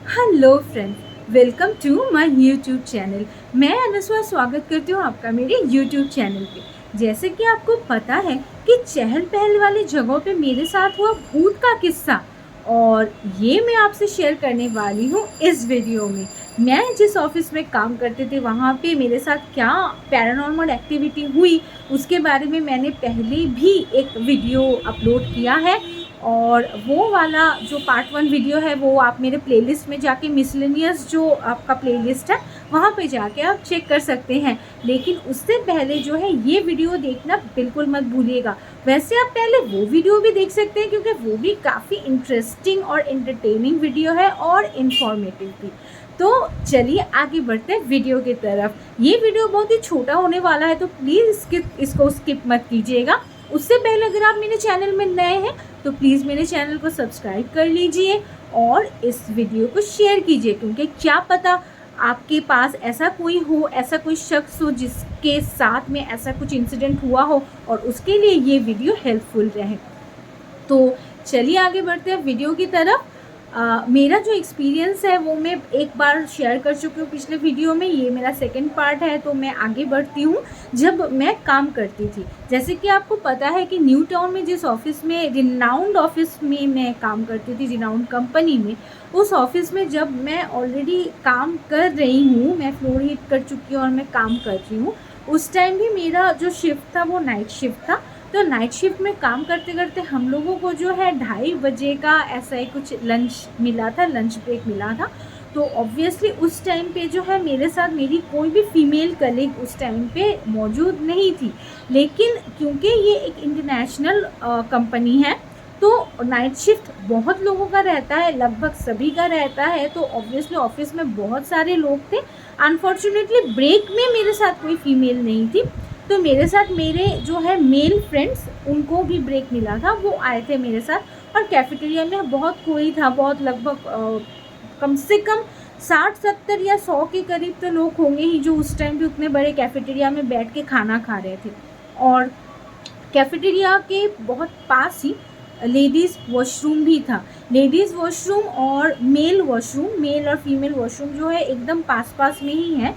Hello friends, welcome to my YouTube channel. मैं अनुस्वा स्वागत करती हूँ आपका मेरे यूट्यूब चैनल पे। जैसे कि आपको पता है कि चहल पहल वाली जगहों पे मेरे साथ हुआ भूत का किस्सा, और ये मैं आपसे शेयर करने वाली हूँ इस वीडियो में। मैं जिस ऑफिस में काम करते थे वहाँ पे मेरे साथ क्या पैरानॉर्मल एक्टिविटी हुई उसके बारे में मैंने पहले भी एक वीडियो अपलोड किया है, और वो वाला जो पार्ट 1 वीडियो है वो आप मेरे प्लेलिस्ट में जाके मिसलेनियस जो आपका प्लेलिस्ट है वहाँ पे जाके आप चेक कर सकते हैं। लेकिन उससे पहले जो है ये वीडियो देखना बिल्कुल मत भूलिएगा। वैसे आप पहले वो वीडियो भी देख सकते हैं क्योंकि वो भी काफ़ी इंटरेस्टिंग और एंटरटेनिंग वीडियो है और इन्फॉर्मेटिव भी। तो चलिए आगे बढ़ते हैं वीडियो की तरफ। ये वीडियो बहुत ही छोटा होने वाला है तो प्लीज़ इसको स्किप मत कीजिएगा। उससे पहले अगर आप मेरे चैनल में नए हैं तो प्लीज़ मेरे चैनल को सब्सक्राइब कर लीजिए और इस वीडियो को शेयर कीजिए, क्योंकि क्या पता आपके पास ऐसा कोई शख्स हो जिसके साथ में ऐसा कुछ इंसिडेंट हुआ हो और उसके लिए ये वीडियो हेल्पफुल रहे। तो चलिए आगे बढ़ते हैं वीडियो की तरफ। मेरा जो एक्सपीरियंस है वो मैं एक बार शेयर कर चुकी हूँ पिछले वीडियो में, ये मेरा सेकंड पार्ट है। तो मैं आगे बढ़ती हूँ। जब मैं काम करती थी, जैसे कि आपको पता है कि न्यू टाउन में जिस ऑफिस में रिनाउंड ऑफिस में मैं काम करती थी, रिनाउंड कंपनी में, उस ऑफिस में जब मैं ऑलरेडी काम कर रही हूँ, मैं फ्लोर हीट कर चुकी हूँ और मैं काम कर रही हूँ, उस टाइम भी मेरा जो शिफ्ट था वो नाइट शिफ्ट था। तो नाइट शिफ्ट में काम करते करते हम लोगों को जो है 2:30 बजे का ऐसा ही कुछ लंच मिला था, लंच ब्रेक मिला था। तो ऑब्वियसली उस टाइम पे जो है मेरे साथ मेरी कोई भी फीमेल कलीग उस टाइम पे मौजूद नहीं थी। लेकिन क्योंकि ये एक इंटरनेशनल कंपनी है तो नाइट शिफ्ट बहुत लोगों का रहता है, लगभग सभी का रहता है। तो ऑब्वियसली ऑफिस में बहुत सारे लोग थे। अनफॉर्चुनेटली ब्रेक में मेरे साथ कोई फीमेल नहीं थी, तो मेरे साथ मेरे जो है मेल फ्रेंड्स उनको भी ब्रेक मिला था, वो आए थे मेरे साथ। और कैफेटेरिया में बहुत कोई था, बहुत लगभग कम से कम 60-70 या 100 के करीब तो लोग होंगे ही जो उस टाइम पे उतने बड़े कैफेटेरिया में बैठ के खाना खा रहे थे। और कैफेटेरिया के बहुत पास ही लेडीज़ वॉशरूम भी था। लेडीज़ वॉशरूम और मेल वॉशरूम, मेल और फीमेल वॉशरूम जो है एकदम पास पास में ही है।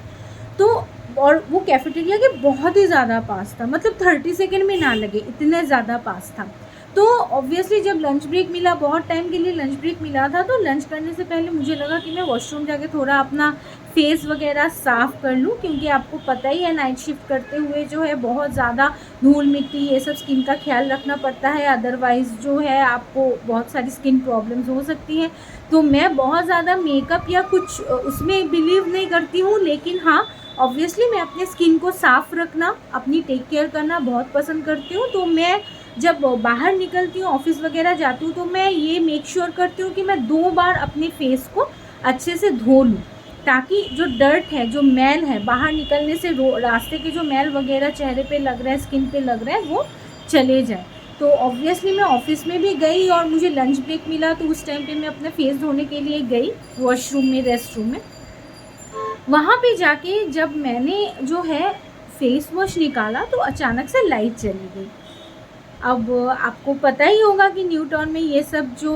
तो और वो कैफेटेरिया के बहुत ही ज़्यादा पास था, मतलब 30 सेकेंड में ना लगे इतने ज़्यादा पास था। तो ऑब्वियसली जब लंच ब्रेक मिला, बहुत टाइम के लिए लंच ब्रेक मिला था, तो लंच करने से पहले मुझे लगा कि मैं वॉशरूम जाके थोड़ा अपना फेस वगैरह साफ़ कर लूँ, क्योंकि आपको पता ही है नाइट शिफ्ट करते हुए जो है बहुत ज़्यादा धूल मिट्टी ये सब स्किन का ख्याल रखना पड़ता है, अदरवाइज़ जो है आपको बहुत सारी स्किन प्रॉब्लम्स हो सकती हैं। तो मैं बहुत ज़्यादा मेकअप या कुछ उसमें बिलीव नहीं करती हूँ, लेकिन हाँ ऑब्वियसली मैं अपने स्किन को साफ़ रखना, अपनी टेक केयर करना बहुत पसंद करती हूँ। तो मैं जब बाहर निकलती हूँ, ऑफिस वगैरह जाती हूँ, तो मैं ये मेक श्योर करती हूँ कि मैं 2 बार अपने फेस को अच्छे से धो लूँ, ताकि जो डर्ट है, जो मैल है, बाहर निकलने से रास्ते के जो मैल वगैरह चेहरे पे लग रहा है, स्किन पे लग रहा है, वो चले जाए। तो ऑब्वियसली मैं ऑफिस में भी गई और मुझे लंच ब्रेक मिला, तो उस टाइम पे मैं अपना फेस धोने के लिए गई वॉशरूम में, रेस्ट रूम में। वहाँ पे जाके जब मैंने जो है फेस वॉश निकाला तो अचानक से लाइट चली गई। अब आपको पता ही होगा कि न्यू टाउन में ये सब जो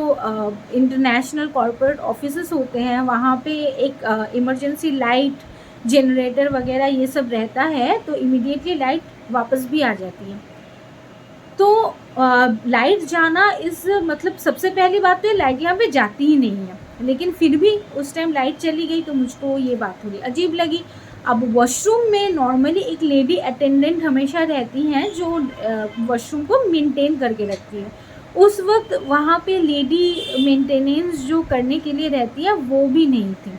इंटरनेशनल कॉर्पोरेट ऑफिसेस होते हैं वहाँ पे एक इमरजेंसी लाइट जनरेटर वगैरह ये सब रहता है, तो इमीडिएटली लाइट वापस भी आ जाती है। तो लाइट जाना मतलब सबसे पहली बात तो ये लाइट यहाँ पे जाती ही नहीं है, लेकिन फिर भी उस टाइम लाइट चली गई तो मुझको ये बात थोड़ी अजीब लगी। अब वॉशरूम में नॉर्मली एक लेडी अटेंडेंट हमेशा रहती हैं जो वॉशरूम को मेंटेन करके रखती है। उस वक्त वहाँ पे लेडी मेंटेनेंस जो करने के लिए रहती है वो भी नहीं थी।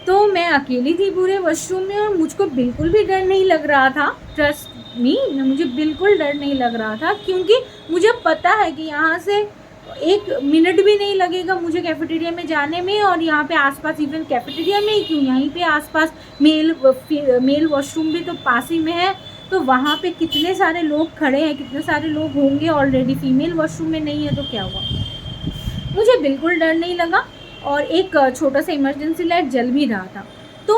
तो मैं अकेली थी पूरे वॉशरूम में और मुझको बिल्कुल भी डर नहीं लग रहा था। ट्रस्ट मी, मुझे बिल्कुल डर नहीं लग रहा था, क्योंकि मुझे पता है कि यहाँ से 1 मिनट भी नहीं लगेगा मुझे कैफेटेरिया में जाने में। और यहाँ पे आसपास, इवन कैफेटेरिया में ही क्यों, यहीं पे आसपास मेल वॉशरूम भी तो पास ही में है। तो वहाँ पे कितने सारे लोग खड़े हैं, कितने सारे लोग होंगे ऑलरेडी। फीमेल वॉशरूम में नहीं है तो क्या हुआ, मुझे बिल्कुल डर नहीं लगा। और एक छोटा सा इमरजेंसी लाइट जल भी रहा था। तो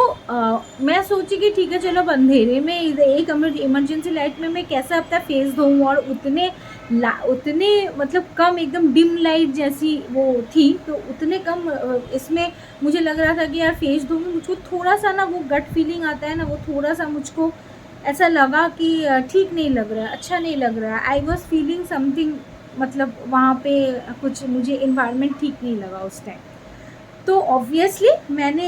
मैं सोची कि ठीक है चलो अब अंधेरे में एक इमरजेंसी लाइट में मैं कैसा अपना फेस धोऊँ, और उतने मतलब कम एकदम डिम लाइट जैसी वो थी, तो उतने कम इसमें मुझे लग रहा था कि यार फेस धोऊँ, मुझको थोड़ा सा ना वो गट फीलिंग आता है ना, वो थोड़ा सा मुझको ऐसा लगा कि ठीक नहीं लग रहा है, अच्छा नहीं लग रहा है। आई वॉज फीलिंग समथिंग, मतलब वहाँ पे कुछ मुझे इन्वायरमेंट ठीक नहीं लगा उस टाइम। तो ऑब्वियसली मैंने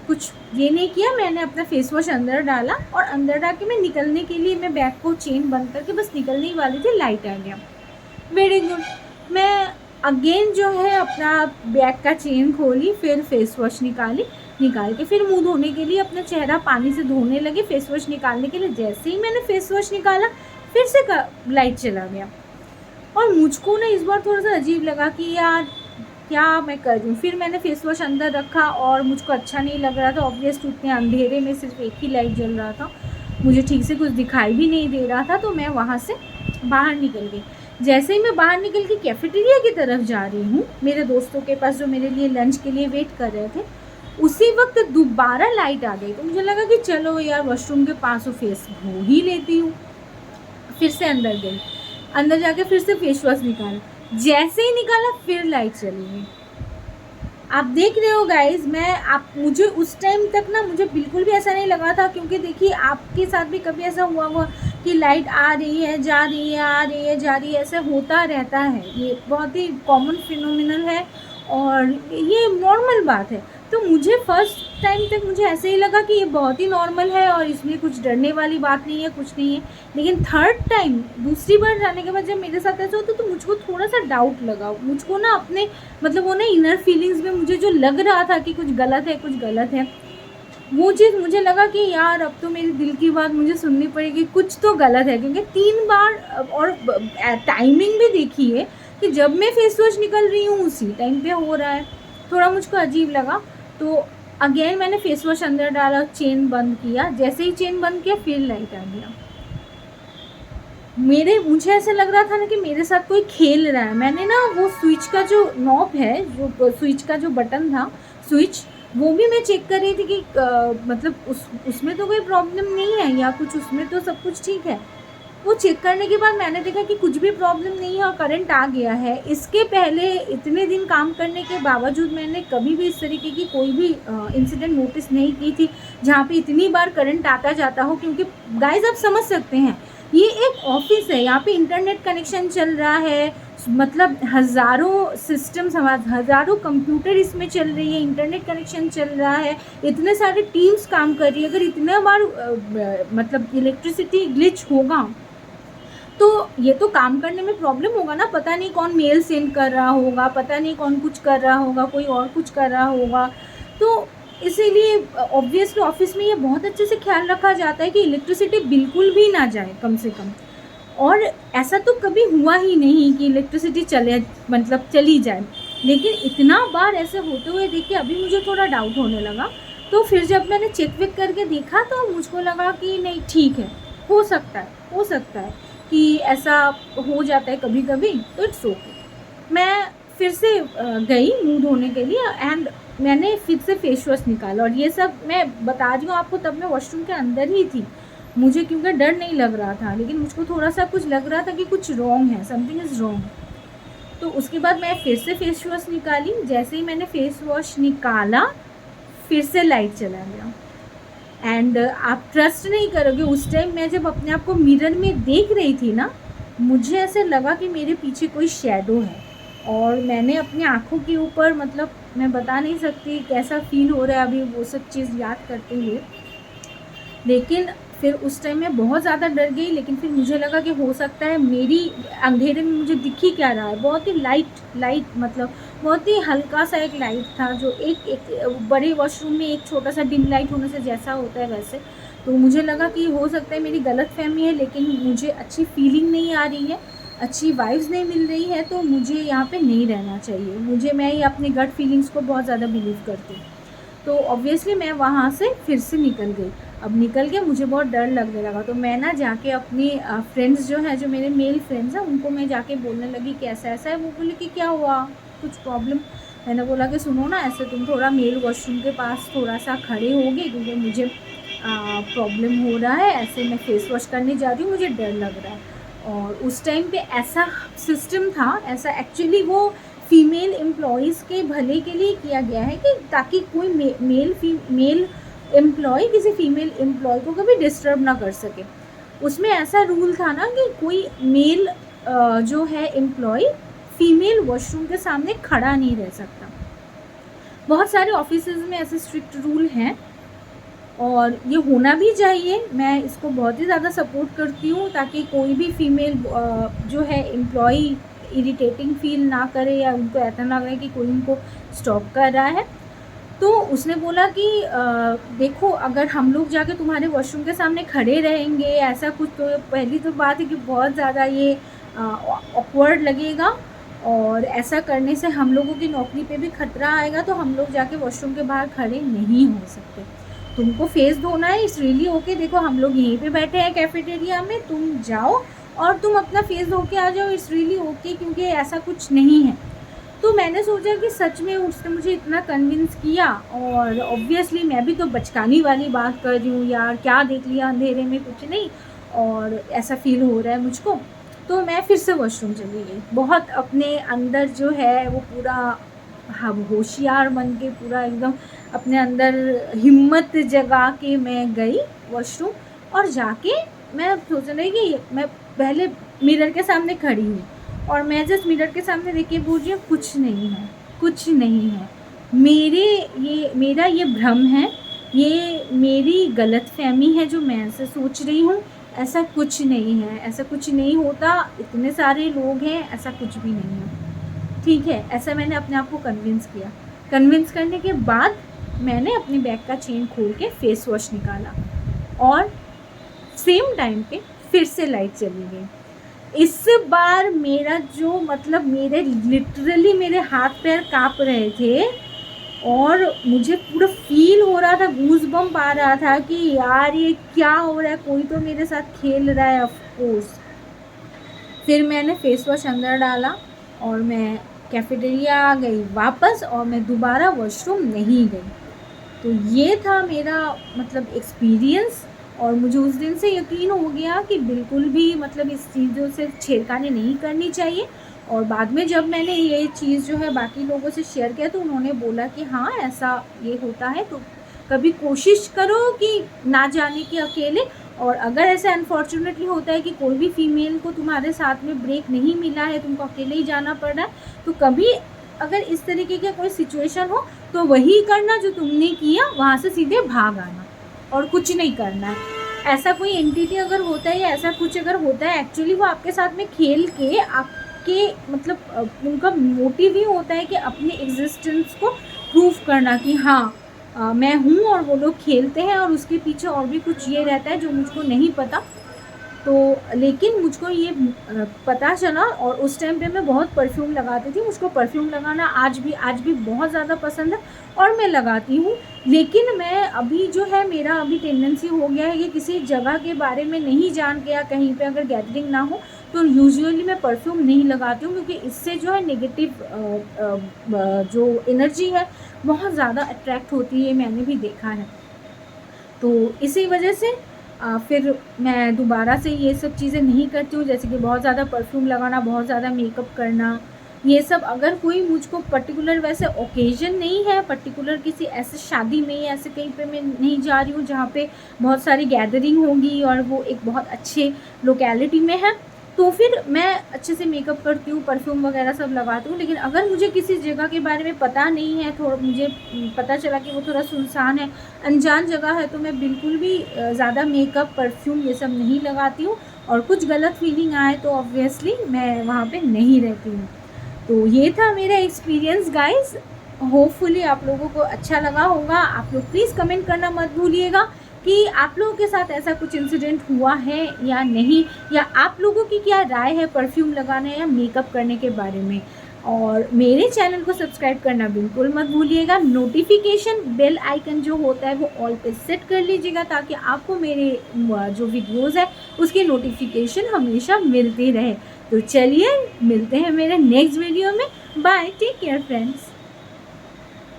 कुछ ये नहीं किया, मैंने अपना फेस वॉश अंदर डाला, और अंदर डाल के मैं निकलने के लिए मैं बैग को चेन बंद करके बस निकलने ही वाली थी, लाइट आ गया। Very good. मैं अगेन जो है अपना बैग का चेन खोली, फिर फेस वॉश निकाल के फिर मुंह धोने के लिए अपना चेहरा पानी से धोने लगी, फेस वॉश निकालने के लिए। जैसे ही मैंने फेस वॉश निकाला, फिर से लाइट चला गया, और मुझको ना इस बार थोड़ा सा अजीब लगा कि यार क्या मैं कर रही हूँ। फिर मैंने फेस वॉश अंदर रखा और मुझको अच्छा नहीं लग रहा था। ऑब्वियसली उतने अंधेरे में सिर्फ एक ही लाइट जल रहा था, मुझे ठीक से कुछ दिखाई भी नहीं दे रहा था। तो मैं वहाँ से बाहर निकल गई। जैसे ही मैं बाहर निकल के कैफेटेरिया की तरफ जा रही हूँ, मेरे दोस्तों के पास जो मेरे लिए लंच के लिए वेट कर रहे थे, उसी वक्त दोबारा लाइट आ गई। तो मुझे लगा कि चलो यार वॉशरूम के पास हो, फेस धो ही लेती हूँ। फिर से अंदर गई, अंदर जाके फिर से फेस वॉश निकाला। जैसे ही निकाला फिर लाइट चली गई। आप देख रहे हो गाइज, मुझे उस टाइम तक ना मुझे बिल्कुल भी ऐसा नहीं लगा था, क्योंकि देखिए आपके साथ भी कभी ऐसा हुआ कि लाइट आ रही है जा रही है, आ रही है जा रही है, ऐसा होता रहता है। ये बहुत ही कॉमन फिनोमिनल है और ये नॉर्मल बात है। तो मुझे फर्स्ट टाइम तक मुझे ऐसे ही लगा कि ये बहुत ही नॉर्मल है और इसमें कुछ डरने वाली बात नहीं है, कुछ नहीं है। लेकिन थर्ड टाइम, दूसरी बार जाने के बाद जब मेरे साथ ऐसा होता तो मुझको थोड़ा सा डाउट लगा। मुझको ना अपने मतलब वो ना इनर फीलिंग्स में मुझे जो लग रहा था कि कुछ गलत है, वो चीज़ मुझे लगा कि यार अब तो मेरे दिल की बात मुझे सुननी पड़ेगी, कुछ तो गलत है। क्योंकि 3 बार और टाइमिंग भी देखिए कि जब मैं फेस वॉश निकल रही हूँ उसी टाइम पे हो रहा है। थोड़ा मुझको अजीब लगा। तो अगेन मैंने फेस वॉश अंदर डाला, चेन बंद किया। जैसे ही चेन बंद किया फिर लाइट आ गया। मुझे ऐसा लग रहा था ना कि मेरे साथ कोई खेल रहा है। मैंने ना वो स्विच का जो नॉब है, जो स्विच का जो बटन था, स्विच, वो भी मैं चेक कर रही थी कि मतलब उसमें तो कोई प्रॉब्लम नहीं है या कुछ, उसमें तो सब कुछ ठीक है। वो चेक करने के बाद मैंने देखा कि कुछ भी प्रॉब्लम नहीं है और करंट आ गया है। इसके पहले इतने दिन काम करने के बावजूद मैंने कभी भी इस तरीके की कोई भी इंसिडेंट नोटिस नहीं की थी जहाँ पे इतनी बार करंट आता जाता हो। क्योंकि गाइस आप समझ सकते हैं, ये एक ऑफिस है, यहाँ पे इंटरनेट कनेक्शन चल रहा है, मतलब हज़ारों सिस्टम्स, हज़ारों कंप्यूटर इसमें चल रही है, इंटरनेट कनेक्शन चल रहा है, इतने सारे टीम्स काम कर रही है। अगर इतने बार मतलब इलेक्ट्रिसिटी ग्लिच होगा तो ये तो काम करने में प्रॉब्लम होगा ना। पता नहीं कौन मेल सेंड कर रहा होगा, पता नहीं कौन कुछ कर रहा होगा, कोई और कुछ कर रहा होगा। तो इसीलिए ऑब्वियसली ऑफिस में ये बहुत अच्छे से ख्याल रखा जाता है कि इलेक्ट्रिसिटी बिल्कुल भी ना जाए कम से कम। और ऐसा तो कभी हुआ ही नहीं कि इलेक्ट्रिसिटी चली जाए। लेकिन इतना बार ऐसे होते हुए देख के अभी मुझे थोड़ा डाउट होने लगा। तो फिर जब मैंने चेक वेक करके देखा तो मुझको लगा कि नहीं ठीक है, हो सकता है कि ऐसा हो जाता है कभी कभी, तो इट्स ओके। मैं फिर से गई मुंह धोने के लिए एंड मैंने फिर से फेस वॉश निकाला। और ये सब मैं बता रही हूँ आपको, तब मैं वॉशरूम के अंदर ही थी। मुझे क्योंकि डर नहीं लग रहा था, लेकिन मुझको थोड़ा सा कुछ लग रहा था कि कुछ रॉन्ग है, समथिंग इज़ रॉन्ग। तो उसके बाद मैं फिर से फेस वॉश निकाली। जैसे ही मैंने फेस वॉश निकाला फिर से लाइट चला गया। एंड आप ट्रस्ट नहीं करोगे, उस टाइम मैं जब अपने आप को मिरर में देख रही थी ना, मुझे ऐसे लगा कि मेरे पीछे कोई शेडो है। और मैंने अपनी आँखों के ऊपर, मतलब मैं बता नहीं सकती कैसा फील हो रहा है अभी वो सब चीज़ याद करते हुए। लेकिन फिर उस टाइम मैं बहुत ज़्यादा डर गई। लेकिन फिर मुझे लगा कि हो सकता है मेरी अंधेरे में मुझे दिख ही क्या रहा है। बहुत ही लाइट मतलब बहुत ही हल्का सा एक लाइट था, जो एक बड़े वॉशरूम में एक छोटा सा डिम लाइट होने से जैसा होता है वैसे। तो मुझे लगा कि हो सकता है मेरी गलतफहमी है, लेकिन मुझे अच्छी फीलिंग नहीं आ रही है, अच्छी वाइब्स नहीं मिल रही है, तो मुझे यहाँ पे नहीं रहना चाहिए। मैं ही अपनी गट फीलिंग्स को बहुत ज़्यादा बिलीव करती हूँ। तो ऑब्वियसली मैं वहाँ से फिर से निकल गई। अब निकल के मुझे बहुत डर लगने लगा। तो मैं ना जाके अपनी फ्रेंड्स जो हैं, जो मेरे मेल फ्रेंड्स हैं, उनको मैं जाके बोलने लगी कि ऐसा ऐसा है। वो बोले कि क्या हुआ, कुछ प्रॉब्लम? मैंने बोला कि सुनो ना, ऐसे तुम थोड़ा मेल वॉशरूम के पास थोड़ा सा खड़े होगे, क्योंकि मुझे प्रॉब्लम हो रहा है, ऐसे मैं फ़ेस वॉश करने जा रही हूँ, मुझे डर लग रहा है। और उस टाइम पे ऐसा सिस्टम था, ऐसा एक्चुअली वो फ़ीमेल एम्प्लॉइज़ के भले के लिए किया गया है कि ताकि कोई मेल एम्प्लॉय किसी फीमेल एम्प्लॉय को कभी डिस्टर्ब ना कर सके। उसमें ऐसा रूल था ना कि कोई मेल जो है एम्प्लॉय फीमेल वॉशरूम के सामने खड़ा नहीं रह सकता। बहुत सारे ऑफिसेज में ऐसे स्ट्रिक्ट रूल हैं और ये होना भी चाहिए। मैं इसको बहुत ही ज़्यादा सपोर्ट करती हूँ, ताकि कोई भी फीमेल जो है एम्प्लॉय इरिटेटिंग फील ना करे या उनको ऐसा ना लगे कि कोई उनको स्टॉप कर रहा है। तो उसने बोला कि देखो, अगर हम लोग जाके तुम्हारे वॉशरूम के सामने खड़े रहेंगे ऐसा कुछ, तो पहली तो बात है कि बहुत ज़्यादा ये ऑकवर्ड लगेगा और ऐसा करने से हम लोगों की नौकरी पे भी खतरा आएगा। तो हम लोग जाके वॉशरूम के बाहर खड़े नहीं हो सकते। तुमको फेस धोना है, इट्स रियली ओके। देखो हम लोग यहीं पे बैठे हैं कैफेटेरिया में, तुम जाओ और तुम अपना फेस धो के आ जाओ, इट्स रियली ओके, क्योंकि ऐसा कुछ नहीं है। तो मैंने सोचा कि सच में उसने मुझे इतना कन्विंस किया, और ऑब्वियसली मैं भी तो बचकानी वाली बात कर रही हूँ यार, क्या देख लिया अंधेरे में, कुछ नहीं, और ऐसा फील हो रहा है मुझको। तो मैं फिर से वॉशरूम चली गई, बहुत अपने अंदर जो है वो पूरा होशियार बन के, पूरा एकदम अपने अंदर हिम्मत जगा के मैं गई वॉशरूम। और जाके मैं सोच रही कि मैं पहले मिरर के सामने खड़ी हुई और मैं जस्ट मिरर के सामने देख के बोल रही हूँ कुछ नहीं है, कुछ नहीं है। मेरा ये भ्रम है, ये मेरी गलतफहमी है जो मैं ऐसे सोच रही हूँ। ऐसा कुछ नहीं है, ऐसा कुछ नहीं होता, इतने सारे लोग हैं, ऐसा कुछ भी नहीं है, ठीक है। ऐसा मैंने अपने आप को कन्विंस किया। कन्विंस करने के बाद मैंने अपने बैग का चेन खोल के फेस वॉश निकाला और सेम टाइम पे फिर से लाइट चली गई। इस बार मेरा जो मतलब मेरे लिटरली मेरे हाथ पैर काँप रहे थे और मुझे पूरा फील हो रहा था, गूज बम्प आ रहा था कि यार ये क्या हो रहा है, कोई तो मेरे साथ खेल रहा है। ऑफ कोर्स फिर मैंने फेस वॉश अंदर डाला और मैं कैफेटेरिया आ गई वापस, और मैं दोबारा वॉशरूम नहीं गई। तो ये था मेरा मतलब एक्सपीरियंस, और मुझे उस दिन से यकीन हो गया कि बिल्कुल भी मतलब इस चीज़ों से छेड़खानी नहीं करनी चाहिए। और बाद में जब मैंने ये चीज़ जो है बाकी लोगों से शेयर किया, तो उन्होंने बोला कि हाँ ऐसा ये होता है, तो कभी कोशिश करो कि ना जाने के अकेले। और अगर ऐसे अनफॉर्चुनेटली होता है कि कोई भी फीमेल को तुम्हारे साथ में ब्रेक नहीं मिला है, तुमको अकेले ही जाना पड़ रहा है, तो कभी अगर इस तरीके का कोई सिचुएशन हो तो वही करना जो तुमने किया, वहाँ से सीधे भाग आना और कुछ नहीं करना है। ऐसा कोई एंटिटी अगर होता है या ऐसा कुछ अगर होता है, एक्चुअली वो आपके साथ में खेल के आपके मतलब उनका मोटिव ही होता है कि अपने एग्जिस्टेंस को प्रूव करना कि हाँ मैं हूँ, और वो लोग खेलते हैं और उसके पीछे और भी कुछ ये रहता है जो मुझको नहीं पता। तो लेकिन मुझको ये पता चला, और उस टाइम पे मैं बहुत परफ्यूम लगाती थी, मुझको परफ्यूम लगाना आज भी बहुत ज़्यादा पसंद है और मैं लगाती हूँ। लेकिन मैं अभी जो है मेरा अभी टेंडेंसी हो गया है कि किसी जगह के बारे में नहीं जान के या कहीं पे अगर गैदरिंग ना हो तो यूजुअली मैं परफ्यूम नहीं लगाती हूँ, क्योंकि इससे जो है नेगेटिव जो एनर्जी है बहुत ज़्यादा अट्रैक्ट होती है, मैंने भी देखा है। तो इसी वजह से फिर मैं दोबारा से ये सब चीज़ें नहीं करती हूँ, जैसे कि बहुत ज़्यादा परफ्यूम लगाना, बहुत ज़्यादा मेकअप करना, ये सब। अगर कोई मुझको पर्टिकुलर वैसे ओकेजन नहीं है, पर्टिकुलर किसी ऐसे शादी में या ऐसे कहीं पे मैं नहीं जा रही हूँ जहाँ पे बहुत सारी गैदरिंग होगी और वो एक बहुत अच्छे लोकेलिटी में है, तो फिर मैं अच्छे से मेकअप करती हूँ, परफ्यूम वगैरह सब लगाती हूँ। लेकिन अगर मुझे किसी जगह के बारे में पता नहीं है, थोड़ा मुझे पता चला कि वो थोड़ा सुनसान है, अनजान जगह है, तो मैं बिल्कुल भी ज़्यादा मेकअप परफ्यूम ये सब नहीं लगाती हूँ। और कुछ गलत फीलिंग आए तो ऑब्वियसली मैं वहाँ पे नहीं रहती हूँ। तो ये था मेरा एक्सपीरियंस गाइस। होपफुली आप लोगों को अच्छा लगा होगा। आप लोग प्लीज़ कमेंट करना मत भूलिएगा कि आप लोगों के साथ ऐसा कुछ इंसिडेंट हुआ है या नहीं, या आप लोगों की क्या राय है परफ्यूम लगाने या मेकअप करने के बारे में। और मेरे चैनल को सब्सक्राइब करना बिल्कुल मत भूलिएगा। नोटिफिकेशन बेल आइकन जो होता है वो ऑल पे सेट कर लीजिएगा, ताकि आपको मेरे जो वीडियोज़ है उसकी नोटिफिकेशन हमेशा मिलती रहे। तो चलिए मिलते हैं मेरे नेक्स्ट वीडियो में। Bye, take care friends.